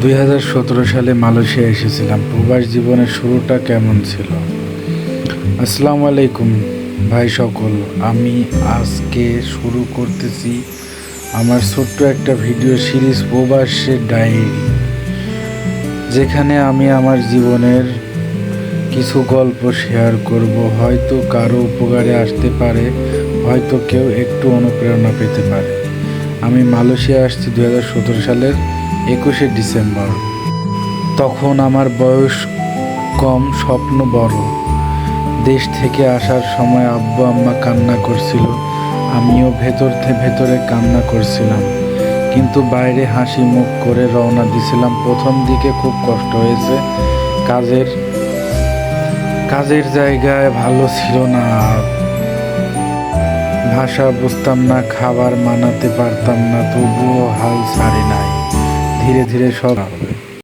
2017 সালে মালয়েশিয়া এসেছিলাম। প্রবাস জীবনের শুরুটা কেমন ছিল? আসসালামু আলাইকুম ভাই সকল। আমি আজকে শুরু করতেছি আমার ছোট্ট একটা ভিডিও সিরিজ প্রবাসের ডায়েরি, যেখানে আমি আমার জীবনের কিছু গল্প শেয়ার করব। হয়তো কারো উপকারে আসতে পারে, হয়তো কেউ একটু অনুপ্রেরণা পেতে পারে। আমি মালয়েশিয়া আসছি 2017 সালের 21শে ডিসেম্বর। তখন আমার বয়স কম, স্বপ্ন বড়। দেশ থেকে আসার সময় আব্বু আম্মা কান্না করছিল, আমিও ভেতরে কান্না করছিলাম, কিন্তু বাইরে হাসি মুখ করে রওনা দিছিলাম। প্রথম দিকে খুব কষ্ট হয়েছে। কাজের জায়গায় ভালো ছিল না, ভাষা বুঝতাম না, খাবার মানাতে পারতাম না, তবুও হাল ছাড়ি নাই। ধীরে ধীরে সব হবে।